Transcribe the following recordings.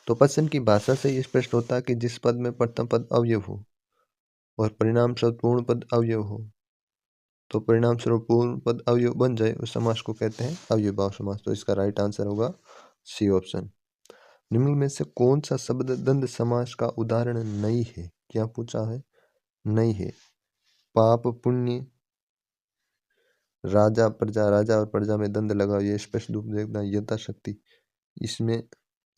तो पश्चिम की भाषा से ये स्पष्ट होता है कि जिस पद में प्रथम पद अवयव हो और परिणाम स्वरूप पूर्ण पद अवयव हो, तो परिणाम स्वरूप पूर्ण पद अवयव बन जाए उस समास को कहते हैं अव्ययीभाव समास। तो इसका राइट आंसर होगा सी ऑप्शन। निम्न में से कौन सा शब्द द्वंद्व समास का उदाहरण नहीं है? क्या पूछा है? नहीं है। पाप पुण्य, राजा प्रजा, राजा और प्रजा में द्वंद्व लगा, ये स्पष्ट रूप देखना। यथाशक्ति, इसमें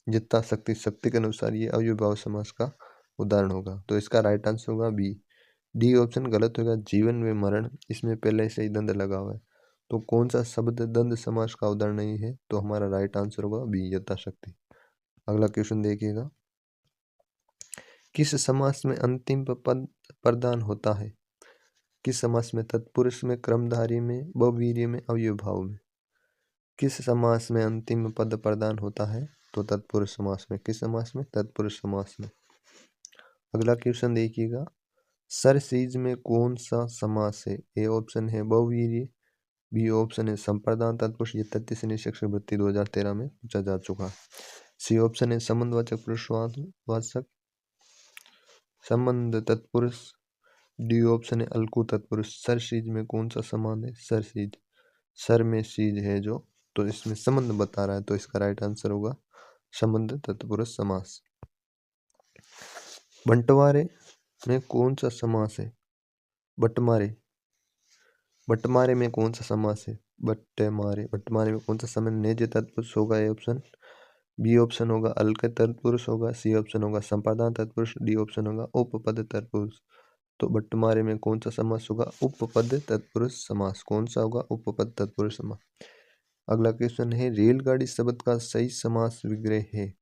यथाशक्ति शक्ति के अनुसार ये अव्ययीभाव समास का उदाहरण होगा। तो इसका राइट आंसर होगा बी। डी ऑप्शन गलत होगा। जीवन में मरण, इसमें पहले से ही द्वंद्व लगा हुआ है। तो कौन सा शब्द द्वंद्व समास का उदाहरण नहीं है? तो हमारा राइट आंसर होगा बी, यथाशक्ति। अगला क्वेश्चन देखिएगा। किस समास में अंतिम पद प्रदान होता है? किस समास में? तत्पुरुष में, क्रमधारी में, बहुवीर्य में, अव्ययीभाव में। किस समास में अंतिम पद प्रदान होता है? तो तत्पुरुष समास में। किस समास में? तत्पुरुष समास में। अगला क्वेश्चन देखिएगा। सरसीज में कौन सा समास है? ए ऑप्शन है बहुवीर्य, बी ऑप्शन है संप्रदान तत्पुरुष, ये 33 शिक्षक वृत्ति 2013 में पूछा जा चुका। सी ऑप्शन है संबंधवाचक पुरुषवाचक संबंध तत्पुरुष, डी ऑप्शन है अलकु तत्पुरुष। सरसीज में कौन सा समान है? सरसीज, सर में सीज है जो, तो इसमें संबंध बता रहा है, तो इसका राइट आंसर होगा संबंध तत्पुरुष समास। बंटवारे में कौन सा समास है? बटमारे, बटमारे में कौन सा समास है? बट्टेमारे, बटमारे में कौन सा समास? नेज तत्पुरुष होगा ए ऑप्शन, बी ऑप्शन होगा अलक तत्पुरुष होगा, सी ऑप्शन होगा संप्रदान तत्पुरुष, डी ऑप्शन होगा उपपद तत्पुरुष। तो बट्टमारे में कौन सा समास होगा? उपपद तत्पुरुष समास। कौन सा होगा? उपपद तत्पुरुष समास। अगला क्वेश्चन है रेलगाड़ी शब्द का सही समास विग्रह है।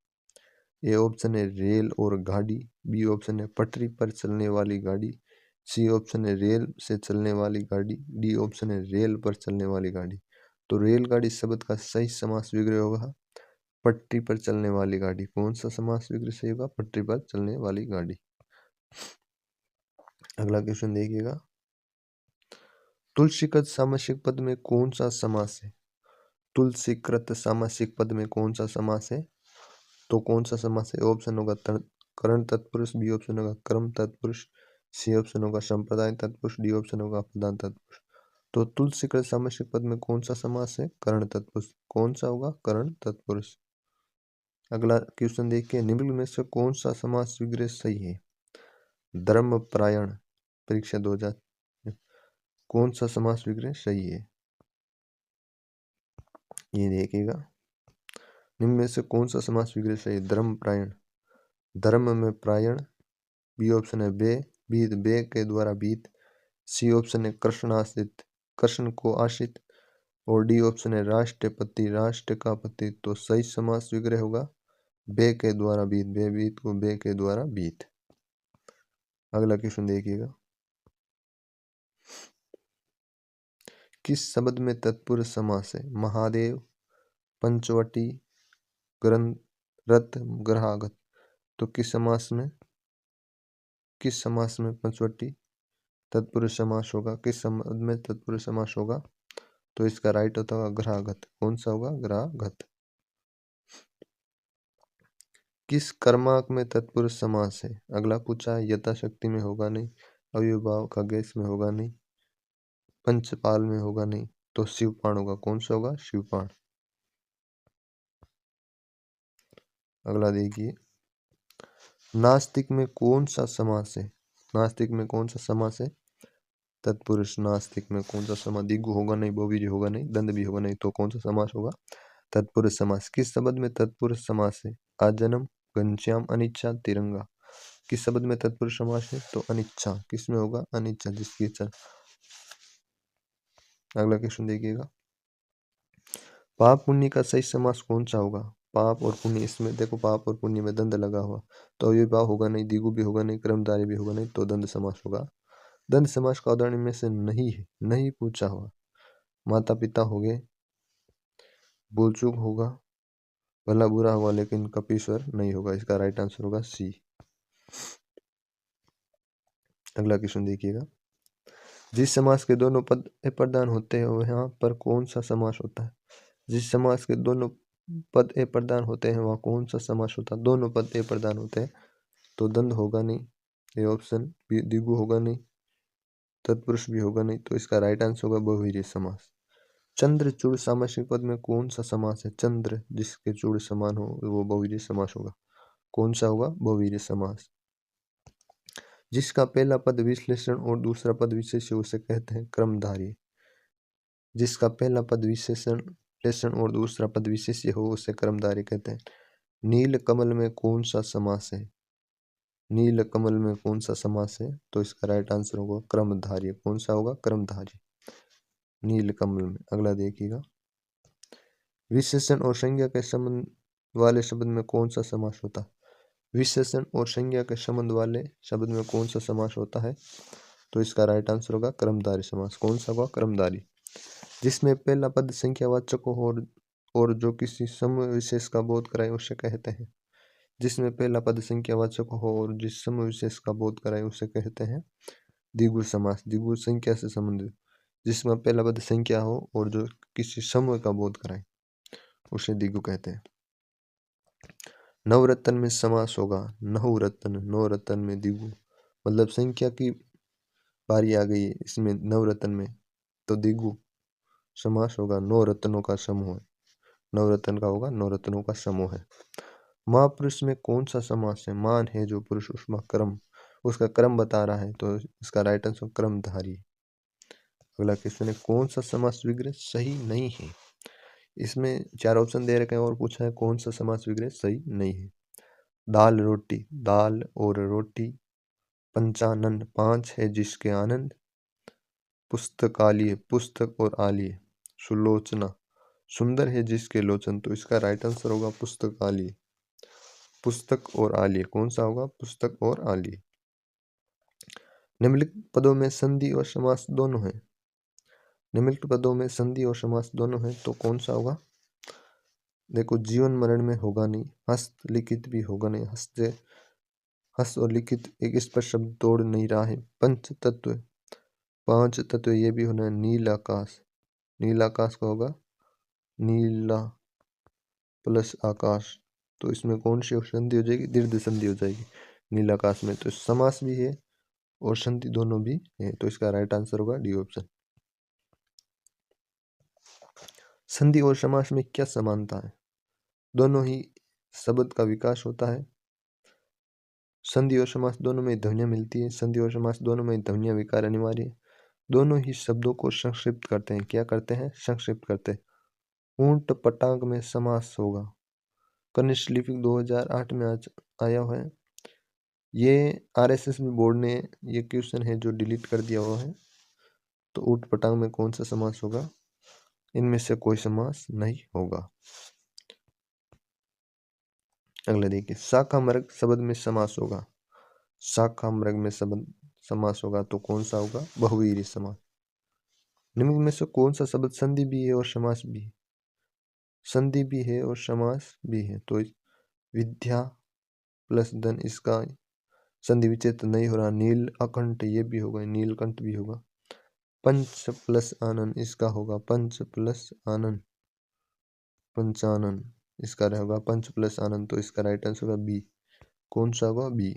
ए ऑप्शन है रेल और गाड़ी, बी ऑप्शन है पटरी पर चलने वाली गाड़ी, सी ऑप्शन है रेल से चलने वाली गाड़ी, डी ऑप्शन है रेल पर चलने वाली गाड़ी। तो रेलगाड़ी शब्द का सही समास विग्रह होगा पटरी पर चलने वाली गाड़ी। कौन सा समास विग्रह सही होगा? पटरी पर चलने वाली गाड़ी। अगला क्वेश्चन देखिएगा। तुलसीकृत सामासिक पद में कौन सा समास है? तुलसीकृत सामासिक पद में कौन सा समास है? तो कौन सा समास है? ऑप्शन होगा करण तत्पुरुष, बी ऑप्शन होगा क्रम तत्पुरुष, सी ऑप्शन होगा संप्रदाय तत्पुरुष, डी ऑप्शन होगा प्रधान तत्पुरुष। तो तुलसीकृत सामासिक पद में कौन सा समास है? करण तत्पुरुष। कौन सा होगा? करण तत्पुरुष। अगला क्वेश्चन देखिए। निम्न में से कौन सा समास विग्रह सही है? धर्मपरायण, परीक्षा 2000, कौन सा समास विग्रह सही है? ये देखिएगा। निम्न में से कौन सा समास विग्रह सही है? धर्मपरायण, धर्म में प्रायण, बी ऑप्शन है बे, बीत बे के द्वारा बीत, सी ऑप्शन है कृष्णाश्रित, कृष्ण को आश्रित, और डी ऑप्शन है राष्ट्रपति, राष्ट्र का पति। तो सही समास विग्रह होगा बे के द्वारा बीत, बे बीत को बे के द्वारा बीत। अगला क्वेश्चन देखिएगा। किस शब्द में तत्पुरुष समास है? महादेव, पंचवटी, ग्रंथ, रथ, ग्रहागत। तो किस समास में पंचवटी तत्पुरुष समास होगा? किस शब्द में तत्पुरुष समास होगा? तो इसका राइट होता होगा ग्रहागत। कौन सा होगा? ग्रहागत। किस कर्माक में तत्पुरुष समास है? अगला पूछा है यथाशक्ति में होगा नहीं, अव्ययीभाव खगेश में होगा नहीं, पंचपाल में होगा नहीं, तो शिवपाण होगा। कौन सा होगा? शिवपाण। अगला देखिए। नास्तिक में कौन सा समास है? नास्तिक में कौन सा समास है? तत्पुरुष। नास्तिक में कौन सा समास? दिगु होगा नहीं, बहुवीर्य होगा नहीं, दंड भी होगा नहीं, तो कौन सा समास होगा? तत्पुरुष समास। किस शब्द में तत्पुरुष समास है? आजन्म, घनश्याम, अनिच्छा, तिरंगा। किस शब्द में तत्पुरुष समास है? तो अनिच्छा। किस में होगा? अनिच्छा, जिसकी इच्छा। अगला क्वेश्चन देखिएगा। पाप पुण्य का सही समास कौन सा होगा? पाप और पुण्य, इसमें देखो पाप और पुण्य में दंड लगा हुआ, तो अव्ययीभाव होगा नहीं, दिगु भी होगा नहीं, क्रमधारी भी होगा नहीं, तो दंड समास होगा। दंड समास का उदाहरण में से नहीं है, नहीं पूछा हुआ। माता पिता हो गए, भूल चूक होगा, भला बुरा होगा, लेकिन कपीश्वर नहीं होगा। इसका राइट आंसर होगा सी। अगला क्वेश्चन देखिएगा। जिस समास के दोनों पद प्रधान होते हैं वहां पर कौन सा समास होता है? जिस समास के दोनों पद ए प्रधान होते हैं वहाँ कौन सा समास होता है? दोनों पद ए प्रधान होते हैं तो द्वंद होगा नहीं, ये ऑप्शन बी। द्विगु होगा नहीं, तत्पुरुष भी होगा नहीं, तो इसका राइट आंसर होगा बहुवीर्य समास। चंद्र चूड़ सामासिक पद में कौन सा समास है? चंद्र जिसके चूड़ समान हो वो बहुवीर्य समास होगा। कौन सा होगा? बहुवीर्य समास। जिसका पहला पद विश्लेषण और दूसरा पद विशेष्य उसे कहते हैं क्रमधारी। जिसका पहला पद विशेषण और दूसरा पद विशेष्य हो उसे क्रमधारी कहते हैं। नील कमल में कौन सा समास है? नील कमल में कौन सा समास है? तो इसका राइट आंसर होगा क्रमधारी। कौन सा होगा? क्रमधारी। नील कमल में। अगला देखिएगा, विशेषण और संज्ञा के संबंध वाले शब्द में कौन सा समास होता है? विशेषण और संज्ञा के संबंध वाले शब्द में कौन सा समास होता है? तो इसका राइट आंसर होगा क्रमधारी समास। कौन सा होगा? क्रमधारी। जिसमें पहला पद संख्यावाचक हो और जो किसी समूह विशेष का बोध कराए उसे कहते हैं। जिसमें पहला पद संख्यावाचक हो और जिस समूह विशेष का बोध कराए उसे कहते हैं द्विगु समास। द्विगु संख्या से संबंधित, जिसमें पहला पद संख्या हो और जो किसी समूह का बोध कराए उसे द्विगु कहते हैं। नवरत्न में समास होगा नहुरत्न। नवरत्न में द्विगु, मतलब संख्या की बारी आ गई है इसमें नवरत्न में, तो द्विगु समास होगा। नौ रत्नों का समूह है, नवरत्न का होगा, नौ रत्नों का समूह है। महापुरुष में कौन सा समास है? मान है जो पुरुष, उसका क्रम, उसका क्रम बता रहा है, तो इसका राइट आंसर क्रमधारी। अगला क्वेश्चन है, कौन सा समास विग्रह सही नहीं है? इसमें चार ऑप्शन दे रखे हैं और पूछा है कौन सा समास विग्रह सही नहीं है। दाल रोटी, दाल और रोटी। पंचानन, पांच है जिसके आनंद। पुस्तकालय, पुस्तक और आलय। सुलोचना, सुंदर है जिसके लोचन, तो इसका राइट आंसर होगा पुस्तकालय। पुस्तक और आलय। कौन सा होगा? पुस्तक और आलय। निम्नलिखित पदों में संधि और समास दोनों है। निम्नलिखित पदों में संधि और समास दोनों है, तो कौन सा होगा? देखो, जीवन मरण में होगा नहीं, हस्त लिखित भी होगा नहीं। हस्त और लिखित एक स्पष्ट शब्द तोड़ नहीं रहा है। पंच तत्व, पांच तत्व ये भी होना है। नील आकाश, नील आकाश का होगा नीला प्लस आकाश, तो इसमें कौन सी संधि हो जाएगी? दीर्घ संधि हो जाएगी नील आकाश में। तो समास भी है और संधि दोनों भी है, तो इसका राइट आंसर होगा डी ऑप्शन। संधि और समास में क्या समानता है? दोनों ही शब्द का विकास होता है। संधि और समास दोनों में ध्वनियां मिलती है। संधि और समास दोनों में ध्वनियां विकार अनिवार्य है। दोनों ही शब्दों को संक्षिप्त करते हैं। क्या करते हैं? संक्षिप्त करते हैं। ऊंट पटांग में समास होगा। कनिष्ठ लिपिक 2008 में आया हुआ है। ये आरएसएस में बोर्ड ने ये क्वेश्चन है जो डिलीट कर दिया हुआ है। तो ऊंट पटांग में कौन सा समास होगा? इनमें से कोई समास नहीं होगा। अगला देखिए, शाखा मृग शब्द में समास होगा। शाखा मृग में शब्द समास होगा तो कौन सा होगा? बहुवीर्य समास। निम्न में से कौन सा शब्द संधि भी है और समास भी है? संधि भी है और समास भी है, तो विद्या प्लस धन, इसका संधि विच्छेद नहीं हो रहा। नील अकंठ ये भी होगा, नीलकंठ भी होगा। पंच प्लस आनंद, इसका होगा पंच प्लस आनंद, पंचानन। इसका रहेगा पंच प्लस आनंद, तो इसका राइट आंसर होगा बी। कौन सा होगा? बी।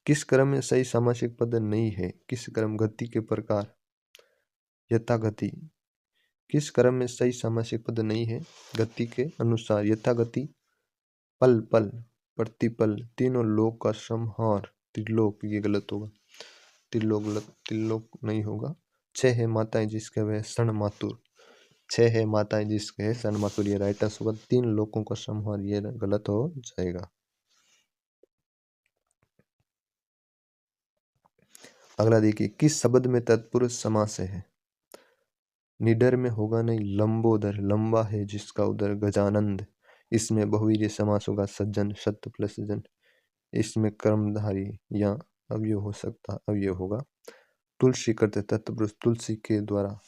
किस क्रम में सही सामासिक पद नहीं है? किस क्रम? गति के प्रकार, यथागति। किस क्रम में सही सामासिक पद नहीं है? गति के अनुसार, यथागति, पल पल, प्रतिपल, तीनों लोक का संहार, त्रिलोक, ये गलत होगा। त्रिलोक गलत, त्रिलोक नहीं होगा। छह है माताएं जिसके वह षण मातुर, छह है माताएं जिसके है षण मातुर, ये राइट आंसर होगा। तीन लोकों का संहार, ये गलत हो जाएगा। अगला देखिए, किस शब्द में तत्पुरुष समास है? निडर में होगा नहीं। लंबोदर, लंबा है जिसका उदर। गजानंद, इसमें बहुवीर्य समास होगा। सज्जन, सत्य प्लस जन, इसमें कर्मधारी या अवयव हो सकता, अवयव होगा। तुलसी करते तत्पुरुष, तुलसी के द्वारा,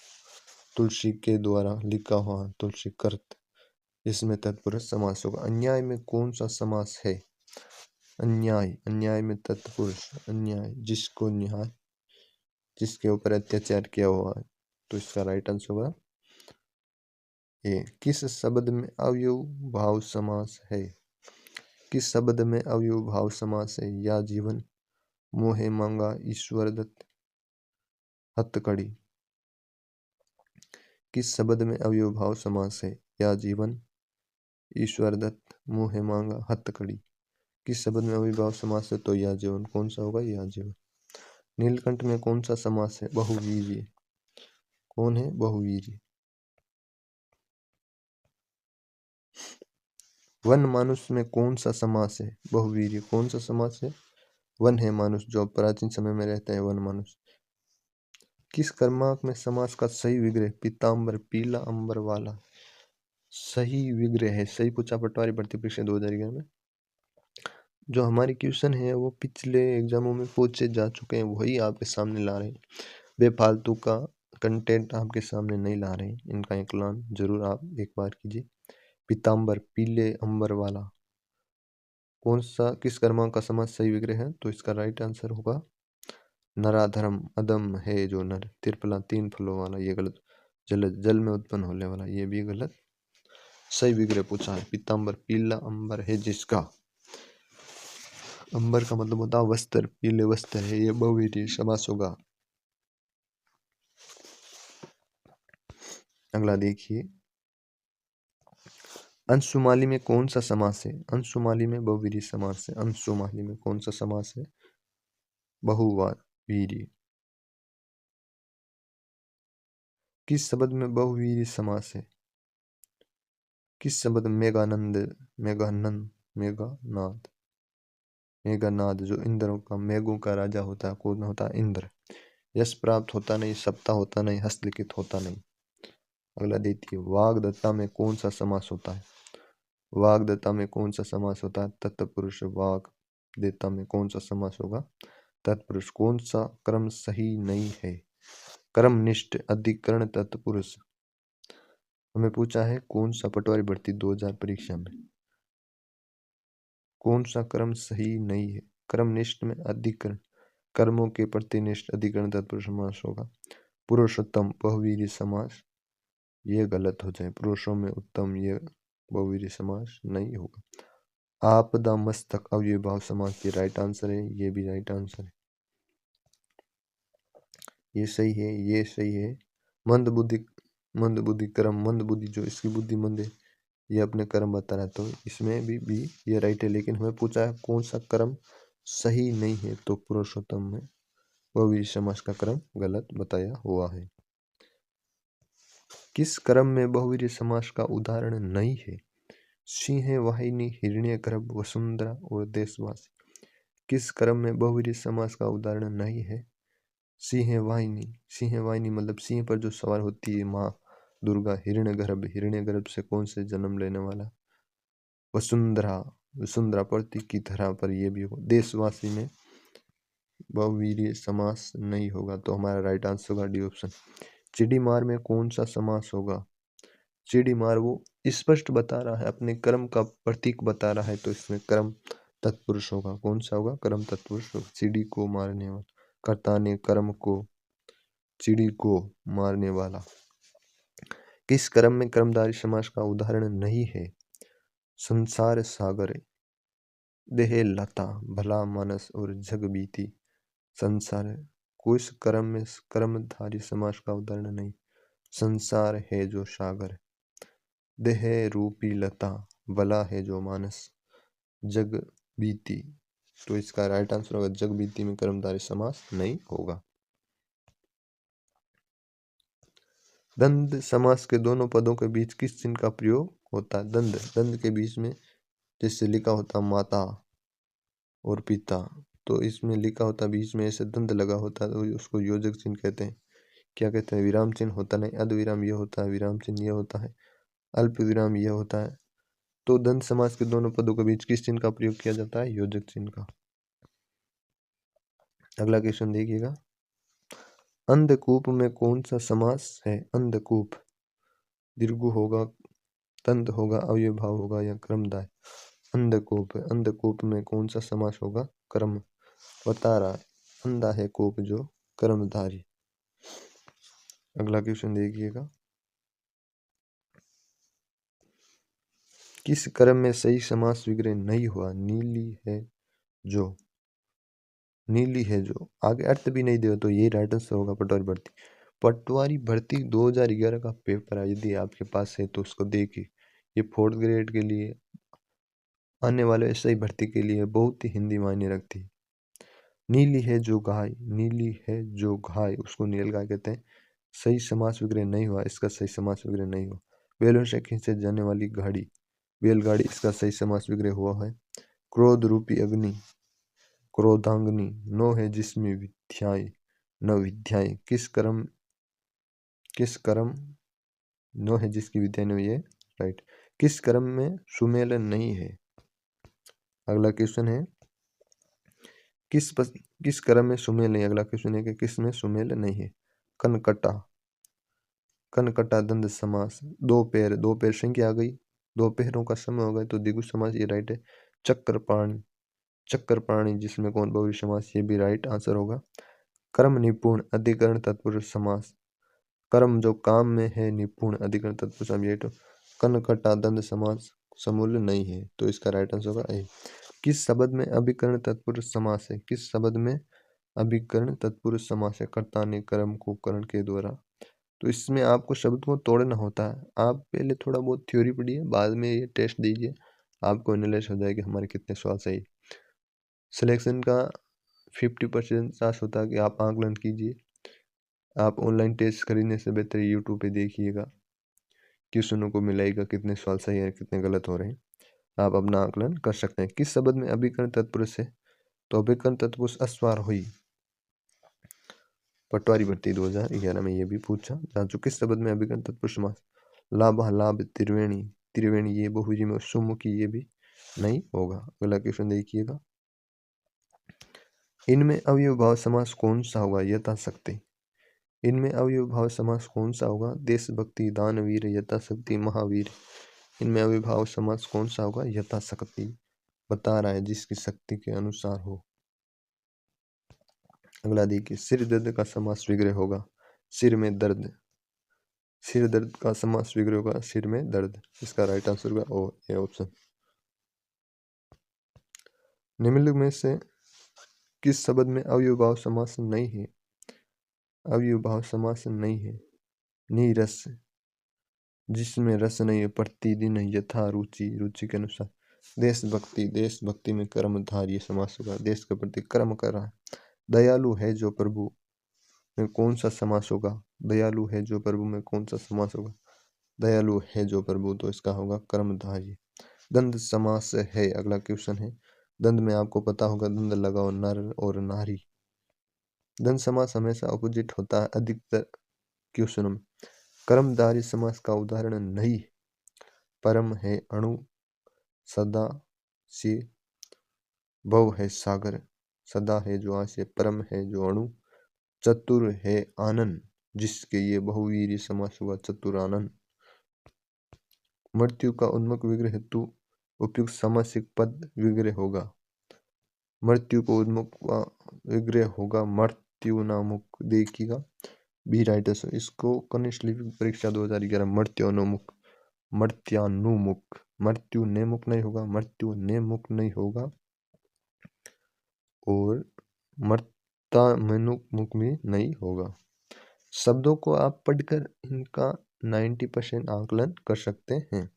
तुलसी के द्वारा लिखा हुआ तुलसी कर्त, इसमें तत्पुरुष समास होगा। अन्याय में कौन सा समास है? अन्याय, अन्याय में तत्पुरुष, अन्याय जिसको न्याय, जिसके ऊपर अत्याचार किया हुआ है, तो इसका राइट आंसर होगा ए किस शब्द में अवयव भाव समास है? किस शब्द में अवयव भाव समास है? या जीवन, मोहे मांगा, ईश्वर दत्त, हथकड़ी। किस शब्द में अवयव भाव समास है? या जीवन, ईश्वर दत्त, मोहे मांगा, हथकड़ी। किस शब्द में अवयव भाव समास है? तो या जीवन। कौन सा होगा? या जीवन। नीलकंठ में कौन सा समास है? बहुवीर्य। कौन है? बहुवीर्य। वन मानुष में कौन सा समास है? बहुवीर्य। कौन सा समास है? वन है मानुष, जो प्राचीन समय में रहता है, वन मानुष। किस क्रमांक में समास का सही विग्रह पीताम्बर, पीला अंबर वाला? सही विग्रह है, सही पूछा पटवारी भर्ती परीक्षा 2011 में। जो हमारी क्वेश्चन है वो पिछले एग्जामों में पूछे जा चुके हैं, वही आपके सामने ला रहे हैं। बेफालतू का कंटेंट आपके सामने नहीं ला रहे हैं। इनका इकलान जरूर आप एक बार कीजिए। पीताम्बर, पीले अंबर वाला, कौन सा, किस क्रमांक का समास सही विग्रह है? तो इसका राइट आंसर होगा नराधर्म, अदम है जो नर, त्रिफला, तीन फलों वाला, ये गलत। जल में उत्पन्न होने वाला, ये भी गलत। सही विग्रह पूछा है पीताम्बर, पीला अंबर है जिसका। अंबर का मतलब होता है वस्त्र, पीले वस्त्र है, ये बहुवीर्य समास होगा। अगला देखिए, अंशुमाली में कौन सा समास है? अंशुमाली में बहुवीर्य समास है। अंशुमाली में कौन सा समास है? बहुवीर्य। किस शब्द में बहुवीर्य समास है? किस शब्द? मेघानंद, मेघानंद, मेघानाद। मेघनाद जो इंद्रों का, मेघों का राजा होता है, कौन होता है? इंद्र। यश प्राप्त होता नहीं, सप्ता होता नहीं, हस्तलिखित होता नहीं। अगला देखिए, वाग्दत्ता में कौन सा समास होता है? वाग्दत्ता में कौन सा समास होता है? तत्पुरुष। वाग देता में कौन सा समास होगा? तत्पुरुष। कौन सा क्रम सही नहीं है? क्रमनिष्ठ, अधिकरण, तत्पुरुष। हमें पूछा है कौन सा पटवारी भर्ती 2000 परीक्षा में, कौन सा क्रम सही नहीं है? क्रमनिष्ठ में अधिकरण, कर्मों के प्रतिनिष्ठ, अधिकरण, तत्पुरुष समास होगा। पुरुषोत्तम, बहुवीर्य समास, ये गलत हो जाए। पुरुषों में उत्तम, ये बहुवीर्य समास नहीं होगा। आपदा मस्तक, अव्ययी भाव समास, ये राइट आंसर है, ये भी राइट आंसर है, ये सही है, ये सही है। मंद बुद्धि, मंद बुद्धि कर्म, मंद बुद्धि जो इसकी बुद्धि मंद है, ये अपने कर्म बता रहा है, तो इसमें भी ये राइट है। लेकिन हमें पूछा है कौन सा कर्म सही नहीं है, तो पुरुषोत्तम में बहुवीर्य समास का क्रम गलत बताया हुआ है। किस क्रम में बहुवीर्य समास का उदाहरण नहीं है? सिंह, वाहिनी, हिरण्यगर्भ, वसुंधरा और देशवासी। किस क्रम में बहुवीर्य समास का उदाहरण नहीं है? सिंह वाहिनी, सिंह वाहिनी मतलब सिंह पर जो सवार होती है माँ दुर्गा। हिरण्यगर्भ, हिरण्यगर्भ से कौन से जन्म लेने वाला? वसुंधरा, वसुंधरा पृथ्वी की धरा पर, ये भी हो। देशवासी में बहुवीर्य समास नहीं होगा, तो हमारा राइट आंसर होगा डी ऑप्शन। चिड़ी मार में कौन सा समास होगा? चिड़ी मार वो स्पष्ट बता रहा है, अपने कर्म का प्रतीक बता रहा है, तो इसमें कर्म तत्पुरुष होगा। कौन सा होगा? कर्म तत्पुरुष होगा। चिड़ी को मारने वाला, कर्ता ने कर्म को, चिड़ी को मारने वाला। किस कर्म में कर्मधारी समास का उदाहरण नहीं है? संसार सागर, देह लता, भला मानस और जग बीती। संसार, कुछ कर्म में कर्मधारी समास का उदाहरण नहीं। संसार है जो सागर, देह रूपी लता, भला है जो मानस, जग बीती। तो इसका राइट आंसर होगा जग बीती में कर्मधारी समास नहीं होगा। दंड समास के दोनों पदों के बीच किस चिन्ह का प्रयोग होता है? दंड, दंड के बीच में जिससे लिखा होता माता और पिता, तो इसमें लिखा होता बीच में ऐसे दंड लगा होता है, तो उसको योजक चिन्ह कहते हैं। क्या कहते हैं? विराम चिन्ह होता नहीं, अर्ध विराम ये होता है, विराम चिन्ह ये होता है, अल्प विराम ये होता है। तो दंड समास के दोनों पदों के बीच किस चिन्ह का प्रयोग किया जाता है? योजक चिन्ह का। अगला क्वेश्चन देखिएगा, अंधकूप में कौन सा समास है? अंधकूप, दीर्घ होगा, तंत होगा, अव्यय भाव होगा या क्रमदाय? अंधकूप, अंधकूप में कौन सा समास होगा? कर्म बता रहा है, अंधा है कूप जो कर्मधारी। अगला क्वेश्चन देखिएगा, किस क्रम में सही समास विग्रह नहीं हुआ? नीली है जो आगे अर्थ भी नहीं दे तो यही राइट आंसर होगा पटवारी भर्ती। पटवारी भर्ती 2011 का पेपर है, यदि आपके पास है तो उसको देखिए। ये 4th ग्रेड के लिए, आने वाले एसआई भर्ती के लिए बहुत ही हिंदी मायने रखती है। नीली है जो गाय, उसको नील गाय कहते हैं। सही समास विग्रह नहीं हुआ, इसका सही समास विग्रह नहीं हुआ। बैलों से खींचे जाने वाली गाड़ी, बैलगाड़ी, इसका सही समास विग्रह हुआ है। क्रोध रूपी अग्नि, क्रोधांगनी। नो है जिसमें विद्याएं न विद्याएं, किस कर्म नो है जिसकी विद्या नहीं है, राइट। किस कर्म में सुमेलन नहीं है? अगला क्वेश्चन है किस कर्म में सुमेल नहीं? अगला क्वेश्चन है कि किस में सुमेल नहीं है? कनकटा द्वंद्व समास। दो पैर संख्या आ गई, दो पैरों का समय हो गया तो द्विगु समास, ये राइट है। चक्कर प्राणी जिसमें कौन बहुव्रीहि समास, ये भी राइट आंसर होगा। कर्म निपुण अधिकरण तत्पुरुष समास। कर्म जो काम में है, निपुण अधिकरण तत्पुरुष समास, ये तो कनकटा द्वंद्व समास समूल्य नहीं है, तो इसका राइट आंसर होगा ए। किस शब्द में अभिकरण तत्पुरुष समास है? किस शब्द में अभिकरण तत्पुरुष समास है? कर्ता ने कर्म को करण के द्वारा। तो इसमें आपको शब्द को तोड़ना होता है। आप पहले थोड़ा बहुत थ्योरी पढ़िए, बाद में ये टेस्ट दीजिए, आपको एनालाइज हो जाएगा हमारे कितने सवाल सही। सिलेक्शन का 50% चांस होता है कि आप आंकलन कीजिए। आप ऑनलाइन टेस्ट खरीदने से बेहतर यूट्यूब पे देखिएगा, क्वेश्चनों को मिलाइएगा कितने सवाल सही है कितने गलत हो रहे हैं, आप अपना आंकलन कर सकते हैं। किस शब्द में अभिकरण तत्पुरुष है? तो अभिकरण तत्पुरुष अस्वार हुई। पटवारी भर्ती 2011 में ये भी पूछा जा चुका। किस शब्द में अभिकरण तत्पुरुष समास? लाभ त्रिवेणी, ये बहुवचन में सुमुखी, ये भी नहीं होगा। अगला क्वेश्चन देखिएगा, इनमें अवयव भाव समास कौन सा होगा? यथाशक्ति। इनमें अवयव भाव समास कौन सा होगा? देशभक्ति, दानवीर, यथाशक्ति, महावीर। इनमें अवयव भाव समास कौन सा होगा? यथाशक्ति। बता रहा है जिसकी शक्ति के अनुसार हो। अगला देखिए, सिर दर्द का समास विग्रह होगा सिर में दर्द। सिर दर्द का समास विग्रह होगा सिर में दर्द, इसका राइट आंसर होगा ओ, ए ऑप्शन। निम्नलिखित में से किस शब्द में अवयव भाव समास नहीं है? अवयव भाव समास नहीं है। नीरस, जिसमें रस नहीं है। प्रतिदिन, यथा रुचि, रुचि के अनुसार। देशभक्ति में कर्मधार, ये समास होगा, देश के प्रति कर्म कर रहा है। दयालु है जो प्रभु में कौन सा समास होगा? दयालु है जो प्रभु में कौन सा समास होगा? दयालु है जो प्रभु, तो इसका होगा कर्मधारय। द्वंद्व समास है, अगला क्वेश्चन है। द्वंद्व में आपको पता होगा, द्वंद्व लगाओ नर और नारी। द्वंद्व समास हमेशा अपोजिट होता है अधिकतर क्वेश्चनों में। कर्मधारय समास का उदाहरण नहीं। परम है अणु, सदा से, भव है सागर। सदा है जो आशय, परम है जो अणु, चतुर है आनंद, जिसके ये बहुवीर्य समास हुआ चतुरानंद। मृत्यु का उन्मुख विग्रह हेतु उपयुक्त सामासिक पद विग्रह होगा। मृत्यु को उन्मुख विग्रह होगा मर्त्युनामुख, देखिएगा बी राइट आंसर। इसको कनिष्ठ लिपिक परीक्षा 2011 मर्त्योन्मुख, मर्त्यानुमुख, मृत्यु नेमुख नहीं होगा, मृत्यु नेमुख नहीं होगा, और मर्त्यानुमुख भी नहीं होगा। शब्दों को आप पढ़कर इनका 90% आकलन कर सकते हैं।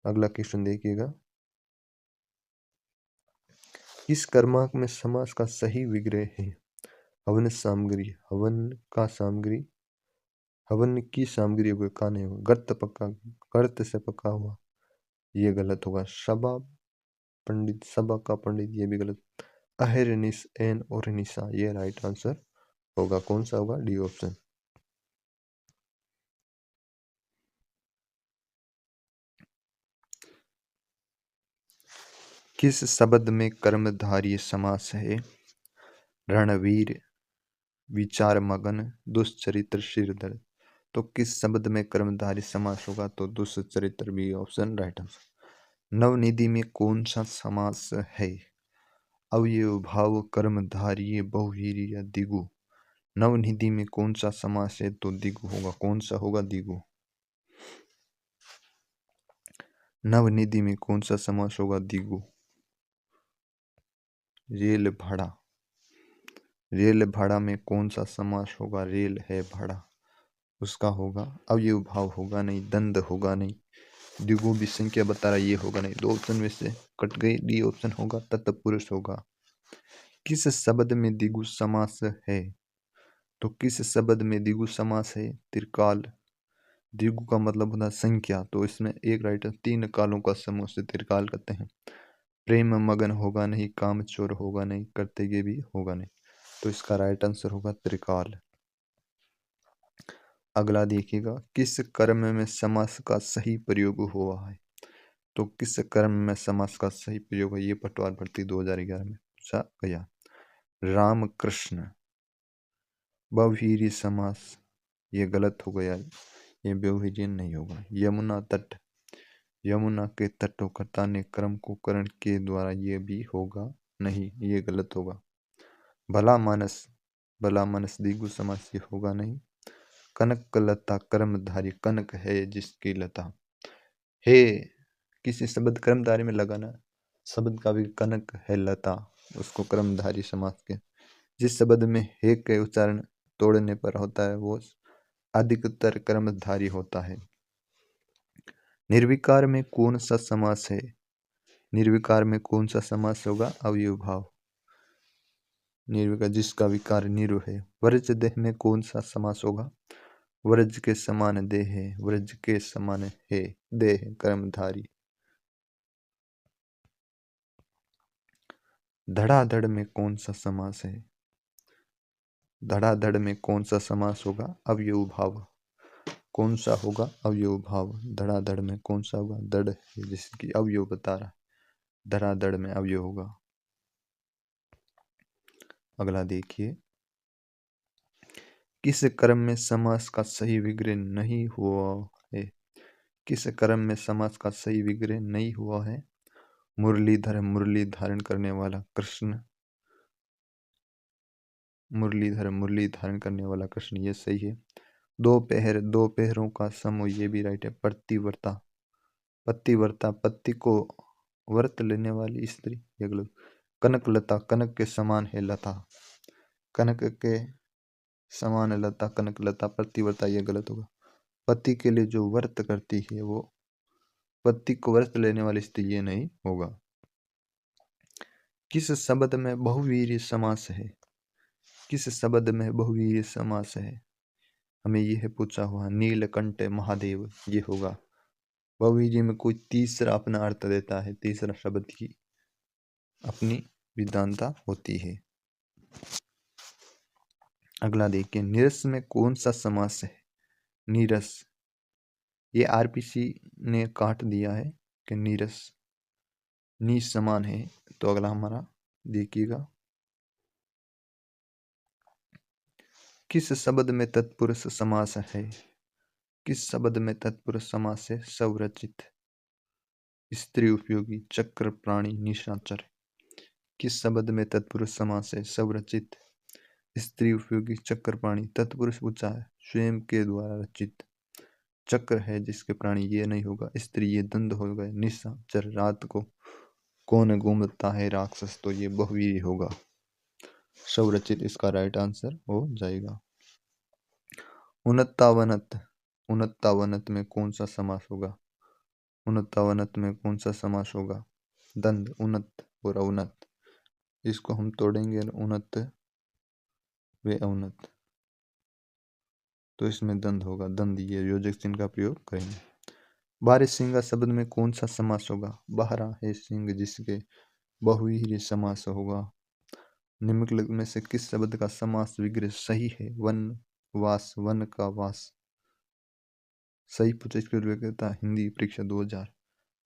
अगला क्वेश्चन देखिएगा, इस कर्मांक में समास का सही विग्रह है? हवन सामग्री, हवन की सामग्री का नहीं होगा। गर्त से पका हुआ, ये गलत होगा। सभा का पंडित, ये भी गलत। अहिर्निश, एन और निशा, ये राइट आंसर होगा। कौन सा होगा? D option. किस शब्द में कर्मधारय समास है? रणवीर, विचार मगन, दुष्चरित्र, सिरदर्द। तो किस शब्द में कर्मधारय समास होगा? तो दुष्चरित्र, बी ऑप्शन राइट आंसर। नवनिधि में कौन सा समास है? अवयव भाव कर्मधारय बहुव्रीहि या द्विगु। नवनिधि में कौन सा समास है? तो द्विगु होगा। कौन सा होगा? द्विगु। नवनिधि में कौन सा समास होगा? दिगु। रेल भाड़ा, रेल भाड़ा में कौन सा समास होगा? रेल है भाड़ा, उसका होगा अवयव भाव होगा नहीं, दंड होगा नहीं। द्विगु भी संख्या बता रहा, ये होगा नहीं। 2 ऑप्शन में से कट गई, डी ऑप्शन होगा, तत्पुरुष होगा। किस शब्द में द्विगु समास है? तो किस शब्द में द्विगु समास है? त्रिकाल। द्विगु का मतलब होता है संख्या, तो इसमें एक राइट है, 3 कालों का समूह से त्रिकाल कहते हैं। प्रेम मगन होगा नहीं, काम चोर होगा नहीं, कर्तव्य भी होगा नहीं, तो इसका राइट आंसर होगा त्रिकाल। अगला देखिएगा, किस कर्म में समास का सही प्रयोग हुआ है? तो किस कर्म में समास का सही प्रयोग है? ये पटवार भर्ती 2011 में पूछा गया। राम कृष्ण, बहुव्रीहि समास, ये गलत हो गया, ये बहुव्रीहि नहीं होगा। यमुना तट, यमुना के तटों का ताने क्रम को करण के द्वारा, ये भी होगा नहीं, ये गलत होगा। भला मानस, भला मानस द्विगु समास, ये होगा नहीं। कनक लता कर्मधारी, कनक है जिसकी लता, हे किसी शब्द कर्मधारी में लगाना, शब्द का भी कनक है लता, उसको कर्मधारी समास के। जिस शब्द में हे के उच्चारण तोड़ने पर होता है वो अधिकतर कर्मधारी होता है। निर्विकार में कौन सा समास है? निर्विकार में कौन सा समास होगा? अवयव भाव। निर्विकार जिसका विकार निरु है। वर्ज देह में कौन सा समास होगा? व्रज के समान देह है, व्रज के समान है देह, कर्मधारी। धड़ाधड़ में कौन सा समास है? धड़ाधड़ में कौन सा समास होगा? अवयव भाव। कौन सा होगा? अवयव भाव। धड़ाधड़ में कौन सा होगा? दड़ है जिसकी अवयव बता रहा है, धड़ाधड़ में अवयव होगा। अगला देखिए, किस कर्म में समास का सही विग्रह नहीं हुआ है? किस कर्म में समास का सही विग्रह नहीं हुआ है? मुरलीधर, मुरली धारण करने वाला कृष्ण, मुरलीधर मुरली धारण करने वाला कृष्ण, ये सही है। दो पहर, दो पहरों का समूह, ये भी राइट है। प्रतिव्रता, पतिव्रता, पति को व्रत लेने वाली स्त्री, ये गलत। कनक लता, कनक के समान है लता, कनक के समान लता, कनक लता, प्रतिव्रता, ये गलत होगा। पति के लिए जो व्रत करती है वो पति को व्रत लेने वाली स्त्री, ये नहीं होगा। किस शब्द में बहुवीर्य समास है? किस शब्द में बहुवीर्य समास है? हमें यह पूछा हुआ। नीलकंठ महादेव, ये होगा। बहुवीर्य में कोई तीसरा अपना अर्थ देता है, तीसरा शब्द की अपनी विद्वानता होती है। अगला देखिए, नीरस में कौन सा समास है? नीरस, ये आरपीसी ने काट दिया है कि नीरस नी समान है, तो अगला हमारा देखिएगा, किस शब्द में तत्पुरुष समास है? किस शब्द में तत्पुरुष समास है? स्वरचित, स्त्री उपयोगी, चक्र प्राणी, निशाचर। किस शब्द में तत्पुरुष समास है? स्वरचित, स्त्री उपयोगी, चक्र प्राणी। तत्पुरुष पूछा है, स्वयं के द्वारा रचित। चक्र है जिसके प्राणी, ये नहीं होगा। स्त्री, ये दंड हो गए। निशाचर, रात को कौन घूमता है? राक्षस, तो ये बहुवीर्य होगा। स्वरचित इसका राइट आंसर हो जाएगा। उन्नतावनत, उन्नतावनत में कौन सा समास होगा? उन्नतावनत में कौन सा समास होगा? दंड, उन्नत और अवनत, इसको हम तोड़ेंगे, उन्नत व अवनत, तो इसमें दंड होगा। दंड, ये योजक चिन्ह का प्रयोग करेंगे। बारह सिंगा शब्द में कौन सा समास होगा? बारह है सिंह जिसके बहुव्रीहि समास होगा। निम्नलिखित में से किस शब्द का समास विग्रह सही है? वन, वास, वन का वास, सही पूछा इसके कहता हिंदी परीक्षा 2000।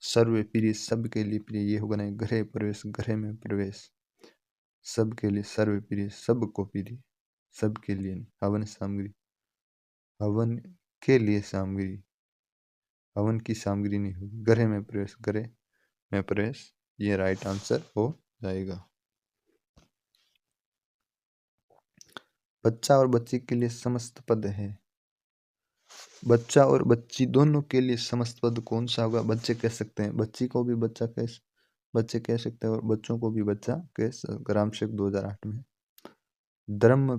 सर्व प्रिय, सब के लिए प्रिय, ये होगा नहीं। गृह प्रवेश, गृह में प्रवेश, सब के लिए सर्व प्रिय, सब को प्रिय, सब के लिए नहीं। हवन सामग्री, हवन के लिए सामग्री, हवन की सामग्री नहीं होगी। गृह में प्रवेश, गृह में प्रवेश, ये राइट आंसर हो जाएगा। बच्चा और बच्ची के लिए समस्त पद है। बच्चा और बच्ची दोनों के लिए समस्त पद कौन सा होगा? बच्चे कह सकते हैं, बच्ची को भी बच्चे कह सकते हैं और बच्चों को भी बच्चा ग्रामशक 2008 में। धर्म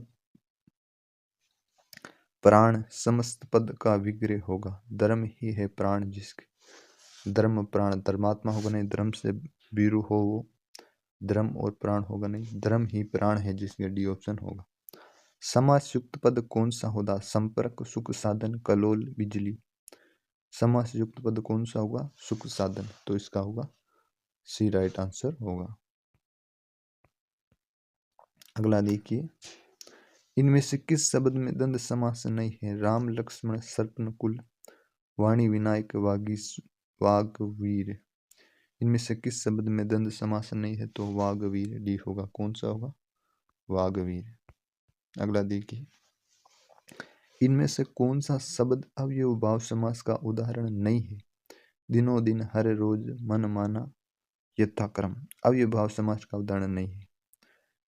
प्राण समस्त पद का विग्रह होगा। धर्म ही है प्राण जिसके, धर्म प्राण धर्मात्मा होगा नहीं, धर्म से बीरू हो वो, धर्म और प्राण होगा नहीं, धर्म ही प्राण है जिसके डी ऑप्शन होगा। समास युक्त पद कौन सा होगा? संपर्क, सुख साधन, कलोल, बिजली। समास युक्त पद कौन सा होगा? सुख साधन, तो इसका होगा सी राइट आंसर होगा। अगला देखिए, इनमें से किस शब्द में द्वंद्व समास नहीं है? राम, लक्ष्मण, सर्पन, कुल, वाणी, विनायक, वागवीर। इनमें से किस शब्द में द्वंद्व समास नहीं है? तो वागवीर डी होगा। कौन सा होगा? वागवीर। अगला देखिए, इनमें से कौन सा शब्द अवयव भाव समास का उदाहरण नहीं है? दिनों दिन, हर रोज, मन माना, यथाक्रम। अवयव भाव समास का उदाहरण नहीं है।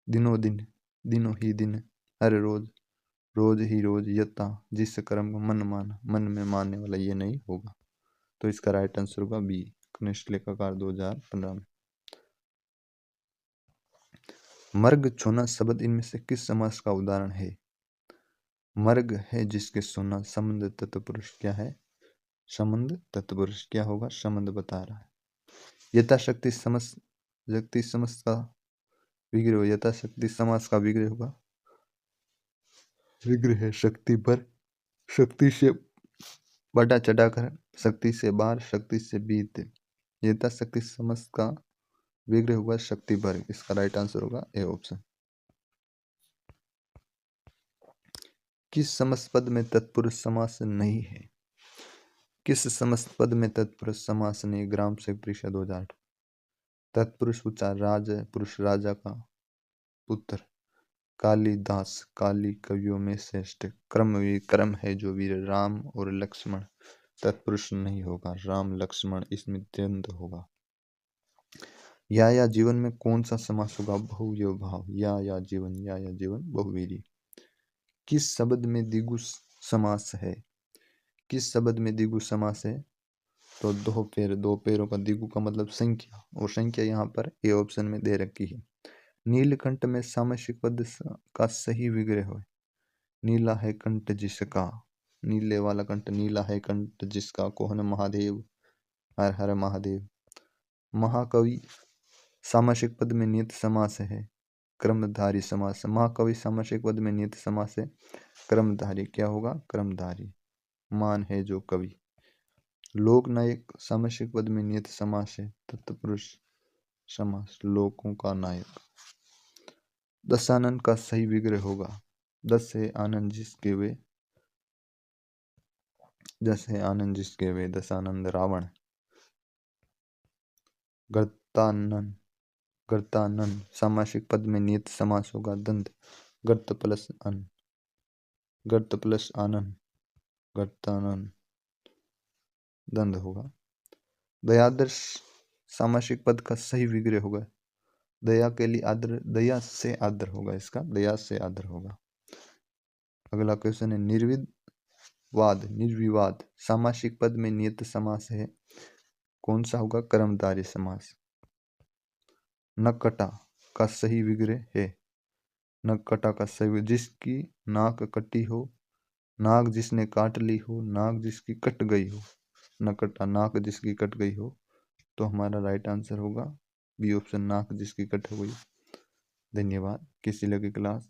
दिनों दिन, दिनों ही दिन, हर रोज, रोज ही रोज, यथा जिस क्रम, मन माना, मन में मानने वाला, ये नहीं होगा। तो इसका राइट आंसर होगा बी, कनिष्ठ लेखाकार 2015 में। मर्ग छूना शब्द इनमें से किस समास का उदाहरण है? मर्ग है जिसके सुना, संबंध तत्पुरुष क्या है? संबंध तत्पुरुष क्या होगा? संबंध बता रहा है। यथाशक्ति समस्त का विग्रह, यथाशक्ति समास का विग्रह होगा। विग्रह है शक्ति पर, शक्ति से बढ़ा चढ़ाकर, शक्ति से बाहर, शक्ति से बीत। यथाशक्ति समस्त का विग्रह होगा शक्ति पर। इसका राइट आंसर होगा ए ऑप्शन। किस समस्त पद में तत्पुरुष समास नहीं है? किस समस्त पद में तत्पुरुष समास नहीं? ग्राम सेवक परीक्षा 2008। तत्पुरुष उच्चार, राज पुरुष, राजा का पुत्र, कालिदास, काली कवियों में श्रेष्ठ, क्रम है जो वीर, राम और लक्ष्मण। तत्पुरुष नहीं होगा, राम लक्ष्मण, इसमें द्वंद्व होगा। या जीवन में कौन सा समास होगा? बहुव्रीहि भाव, या जीवन बहुवीरी। किस शब्द में द्विगु समास है? किस शब्द में द्विगु समास है? तो दो पैरों का द्विगु का मतलब संख्या, और संख्या यहाँ पर ए ऑप्शन में दे रखी है। नीलकंठ में सामसिक पद का सही विग्रह हो। नीला है कंठ जिसका, नीले वाला कंठ, नीला है कंठ जिसका, कौन? महादेव, हर हर महादेव। महाकवि सामासिक पद में नियत समास है, क्रमधारी समास। महाकवि सामासिक पद में नियत समास है, क्रमधारी क्या होगा? क्रमधारी। मान है जो कवि। लोकनायक सामासिक पद में नियत समास है, तत्पुरुष समास, लोकों का नायक। दशानन का सही विग्रह होगा, दस है आनंद जिसके वे, दस है आनंद जिसके वे, दशानंद रावण। गर्तानन सामासिक पद में नियत समास होगा, दंत, गर्त प्लस अन, गर्त प्लस आनंद, गर्तानन, दंड होगा। दयादर्श सामासिक पद का सही विग्रह होगा, दया के लिए आदर, दया से आदर होगा, इसका दया से आदर होगा। अगला क्वेश्चन है, निर्विवाद सामासिक पद में नियत समास है, कौन सा होगा? कर्मधारय समास। नकटा का सही विग्रह है, नकटा का सही, जिसकी नाक कटी हो, नाक जिसने काट ली हो, नाक जिसकी कट गई हो, नकटा नाक जिसकी कट गई हो। तो हमारा राइट आंसर होगा बी ऑप्शन, नाक जिसकी कट हो गई। धन्यवाद। किसी लगे क्लास